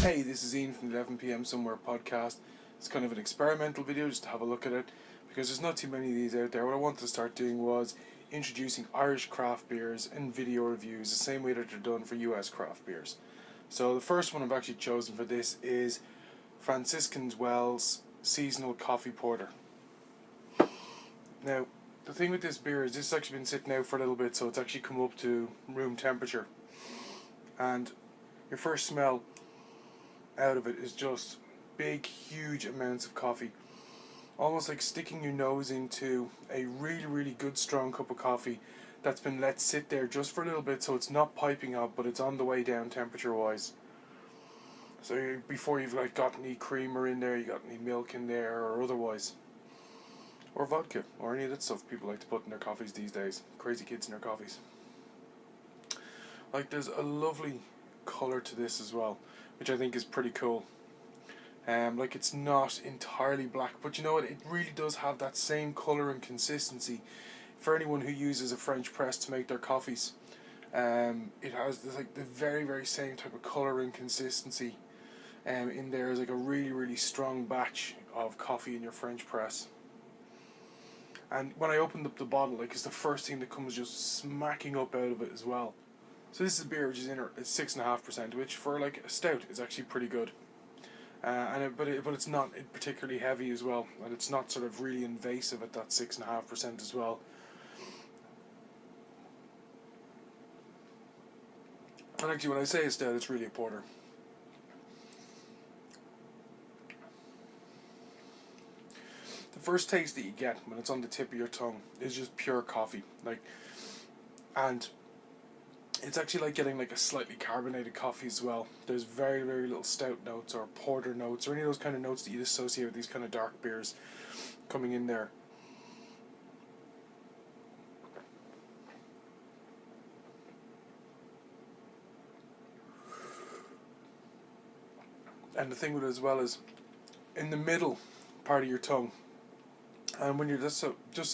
Hey, this is Ian from the 11pm Somewhere podcast. It's kind of an experimental video just to have a look at it because there's not too many of these out there. What I wanted to start doing was introducing Irish craft beers in video reviews the same way that they're done for US craft beers. So the first one I've actually chosen for this is Franciscan's Wells Seasonal Coffee Porter. Now, the thing with this beer is this has actually been sitting out for a little bit, so it's actually come up to room temperature. And your first smell out of it is just big, huge amounts of coffee. Almost like sticking your nose into a really, really good, strong cup of coffee that's been let sit there just for a little bit, so it's not piping up, but it's on the way down temperature-wise. So before you've got any creamer in there, you got any milk in there, or otherwise. Or vodka, or any of that stuff people like to put in their coffees these days. Crazy kids in their coffees. There's a lovely colour to this as well, which I think is pretty cool. It's not entirely black, but you know what, it really does have that same colour and consistency for anyone who uses a French press to make their coffees. It has the very, very same type of colour and consistency in there as a really, really strong batch of coffee in your French press. And when I opened up the bottle, it's the first thing that comes just smacking up out of it as well. So this is a beer which is it's 6.5%, which for a stout is actually pretty good. But it's not particularly heavy as well, and it's not sort of really invasive at that 6.5% as well. And actually, when I say a stout, it's really a porter. The first taste that you get when it's on the tip of your tongue is just pure coffee, and it's actually like getting a slightly carbonated coffee as well. There's very, very little stout notes or porter notes or any of those kind of notes that you'd associate with these kind of dark beers coming in there. And the thing with it as well is in the middle part of your tongue. And when you're just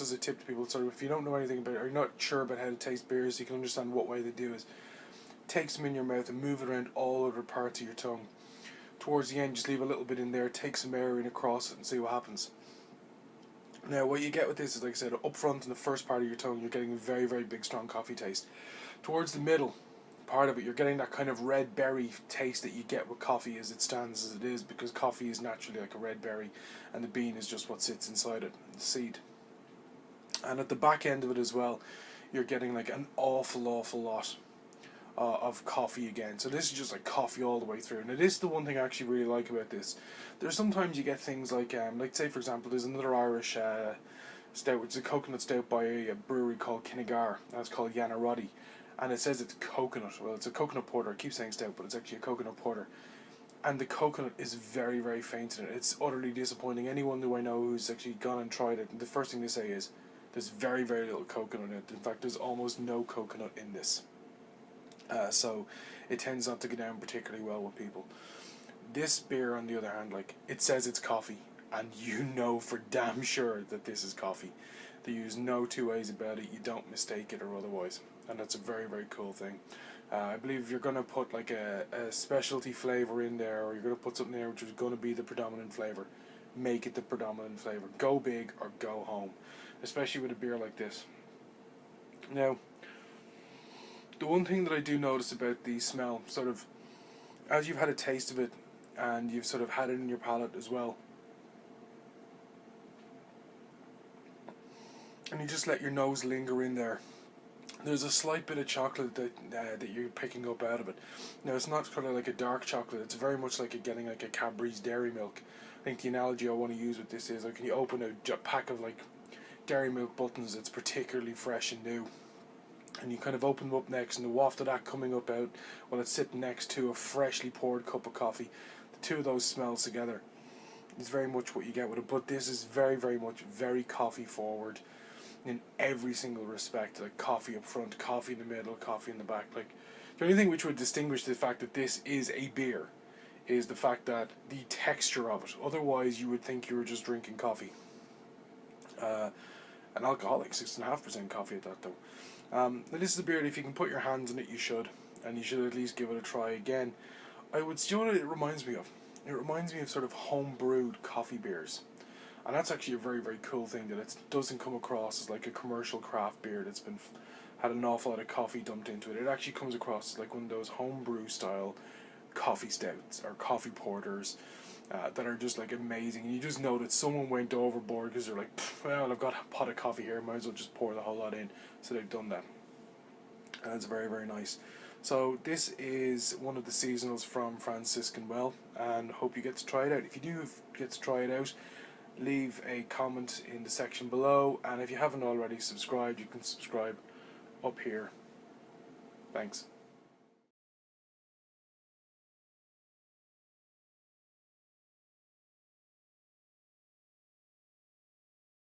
as a tip to people, sort of, if you don't know anything about it or you're not sure about how to taste beers, you can understand what way they do is take some in your mouth and move it around all other parts of your tongue. Towards the end, just leave a little bit in there, take some air in across it and see what happens. Now, what you get with this is, like I said, up front in the first part of your tongue, you're getting a very, very big, strong coffee taste. Towards the middle part of it, you're getting that kind of red berry taste that you get with coffee as it stands as it is, because coffee is naturally like a red berry and the bean is just what sits inside it, the seed. And at the back end of it as well, you're getting an awful lot of coffee again. So this is just coffee all the way through, and it is the one thing I actually really like about this. There's sometimes you get things like say for example, there's another Irish stout, which is a coconut stout by a brewery called Kinnegar. That's called Yannaroddy. And it says it's coconut. Well, it's a coconut porter. I keep saying stout, but it's actually a coconut porter. And the coconut is very, very faint in it. It's utterly disappointing. Anyone who I know who's actually gone and tried it, the first thing they say is there's very, very little coconut in it. In fact, there's almost no coconut in this. So it tends not to go down particularly well with people. This beer, on the other hand, it says it's coffee, and you know for damn sure that this is coffee. They use no two ways about it. You don't mistake it or otherwise. And that's a very, very cool thing. I believe if you're going to put a specialty flavour in there, or you're going to put something there which is going to be the predominant flavour, make it the predominant flavour. Go big or go home, especially with a beer like this. Now, the one thing that I do notice about the smell, sort of, as you've had a taste of it and you've sort of had it in your palate as well, and you just let your nose linger in there, there's a slight bit of chocolate that you're picking up out of it. Now, it's not kind of like a dark chocolate. It's very much like getting a Cadbury's Dairy Milk. I think the analogy I want to use with this is when you open a pack of Dairy Milk buttons that's particularly fresh and new, and you kind of open them up next, and the waft of that coming up out while it's sitting next to a freshly poured cup of coffee. The two of those smells together is very much what you get with it. But this is very, very much very coffee forward in every single respect. Coffee up front, coffee in the middle, coffee in the back. The only thing which would distinguish the fact that this is a beer is the fact that the texture of it. Otherwise, you would think you were just drinking coffee. An alcoholic, 6.5% coffee at that though. Now this is a beer that if you can put your hands in it, you should, and you should at least give it a try again. I would, you know what it reminds me of? It reminds me of sort of home brewed coffee beers. And that's actually a very, very cool thing, that it doesn't come across as like a commercial craft beer that's been had an awful lot of coffee dumped into it. It actually comes across as like one of those homebrew style coffee stouts or coffee porters that are just like amazing. And you just know that someone went overboard because they're like, well, I've got a pot of coffee here, might as well just pour the whole lot in. So they've done that. And it's very, very nice. So this is one of the seasonals from Franciscan Well, and hope you get to try it out. If you do get to try it out, leave a comment in the section below, and if you haven't already subscribed, you can subscribe up here. Thanks.